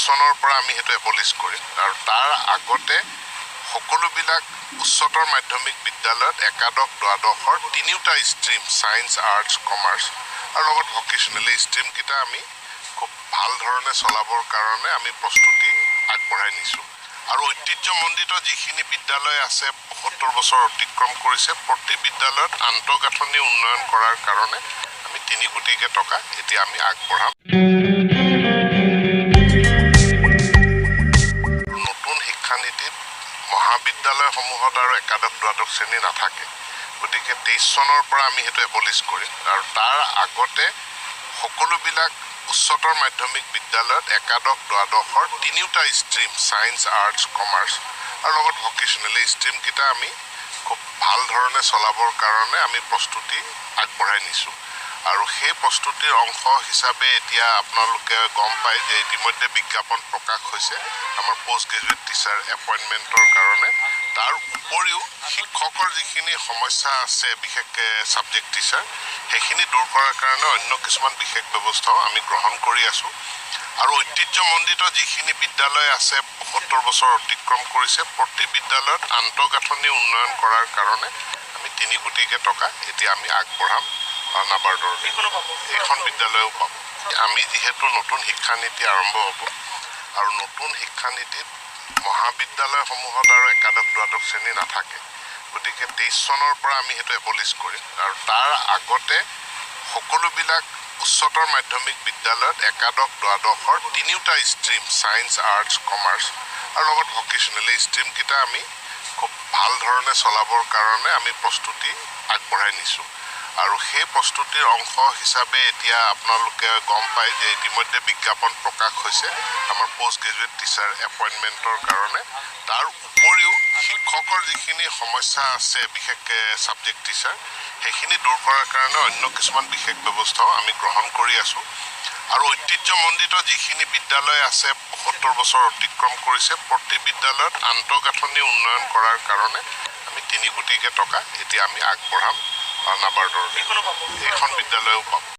চনৰ পৰা আমি হেতু এবলিশ কৰিম আৰু তাৰ আগতে সকলোবিলাক উচ্চতৰ মাধ্যমিক বিদ্যালয়ত একাদশ দ্বাদশৰ তিনিটা ষ্ট্ৰীম সায়েন্স আৰ্টছ কমাৰ্চ আৰু লগত ভকেশনাল ষ্ট্ৰীম কিটা আমি খুব ভাল ধৰণে চলাবৰ কাৰণে আমি প্ৰস্তুতি আগবঢ়াই নিছো আৰু ঐতিহ্যমণ্ডিত যিখিনি বিদ্যালয় আছে ৭৫ বছৰ অতিক্ৰম কৰিছে প্ৰতি বিদ্যালয়ত আন্তঃগাঁথনি উন্নয়ন কৰাৰ কাৰণে আমি ৩ কোটি টকা এতিয়া আমি আগবঢ়াম নতুন শিক্ষানীতিত মহাবিদ্যালয়সমূহত আৰু একাদশ দ্বাদশ শ্ৰেণী নাথাকে গতিকে ২৩ চনৰ পৰা আমি হেতু এবলিশ কৰিম আৰু তাৰ আগতে সকলোবিলাক উচ্চতৰ মাধ্যমিক বিদ্যালয়ত একাদশ দ্বাদশৰ তিনিটা ষ্ট্ৰীম সায়েন্স আৰ্টছ কমাৰ্চ আৰু লগত ভকেশনাল ষ্ট্ৰীম কিটা আমি খুব ভাল ধৰণে চলাবৰ কাৰণে আমি প্ৰস্তুতি আগবঢ়াই নিছো আৰু সেই প্ৰস্তুতিৰ অংশ হিচাপে এতিয়া আপোনালোকে গম পায় যে ইতিমধ্যে বিজ্ঞাপন প্ৰকাশ হৈছে আমাৰ পোষ্ট গ্ৰেজুৱেট টিচাৰ এপইণ্টমেণ্টৰ কাৰণে তাৰ উপৰিও শিক্ষকৰ যিখিনি সমস্যা আছে বিশেষকৈ সাবজেক্ট টিচাৰ সেইখিনি দূৰ কৰাৰ কাৰণে অন্য কিছুমান বিশেষ ব্যৱস্থাও আমি গ্ৰহণ কৰি আছো আৰু ঐতিহ্যমণ্ডিত যিখিনি বিদ্যালয় আছে ৭৫ বছৰ অতিক্ৰম কৰিছে প্ৰতি বিদ্যালয়ত আন্তঃগাঁথনি উন্নয়ন কৰাৰ কাৰণে আমি ৩ কোটি টকা এতিয়া আমি আগবঢ়াম নাবাৰ্ডৰ এইখন বিদ্যালয়ও পাব আমি যিহেতু নতুন শিক্ষানীতি আৰম্ভ হ'ব আৰু নতুন শিক্ষানীতিত মহাবিদ্যালয়সমূহত আৰু একাদশ দ্বাদশ শ্ৰেণী নাথাকে গতিকে ২৩ চনৰ পৰা আমি হেতু এবলিশ কৰিম আৰু তাৰ আগতে সকলোবিলাক উচ্চতৰ মাধ্যমিক বিদ্যালয়ত একাদশ দ্বাদশৰ তিনিটা ষ্ট্ৰীম সায়েন্স আৰ্টছ কমাৰ্চ আৰু লগত ভকেশনাল ষ্ট্ৰীম কিটা আমি খুব ভাল ধৰণে চলাবৰ কাৰণে আমি প্ৰস্তুতি আগবঢ়াই নিছো আৰু সেই প্ৰস্তুতিৰ অংশ হিচাপে এতিয়া আপোনালোকে গম পায় যে ইতিমধ্যে বিজ্ঞাপন প্ৰকাশ হৈছে আমাৰ পোষ্ট গ্ৰেজুৱেট টিচাৰ এপইণ্টমেণ্টৰ কাৰণে তাৰ উপৰিও শিক্ষকৰ যিখিনি সমস্যা আছে বিশেষকৈ সাবজেক্ট টিচাৰ সেইখিনি দূৰ কৰাৰ কাৰণে অন্য কিছুমান বিশেষ ব্যৱস্থাও আমি গ্ৰহণ কৰি আছো আৰু ঐতিহ্যমণ্ডিত যিখিনি বিদ্যালয় আছে ৭৫ বছৰ অতিক্ৰম কৰিছে প্ৰতি বিদ্যালয়ত আন্তঃগাঁথনি উন্নয়ন কৰাৰ কাৰণে আমি ৩ কোটি টকা এতিয়া আমি আগবঢ়াম নাবাৰ্ডৰ এইখন বিদ্যালয়ও পাব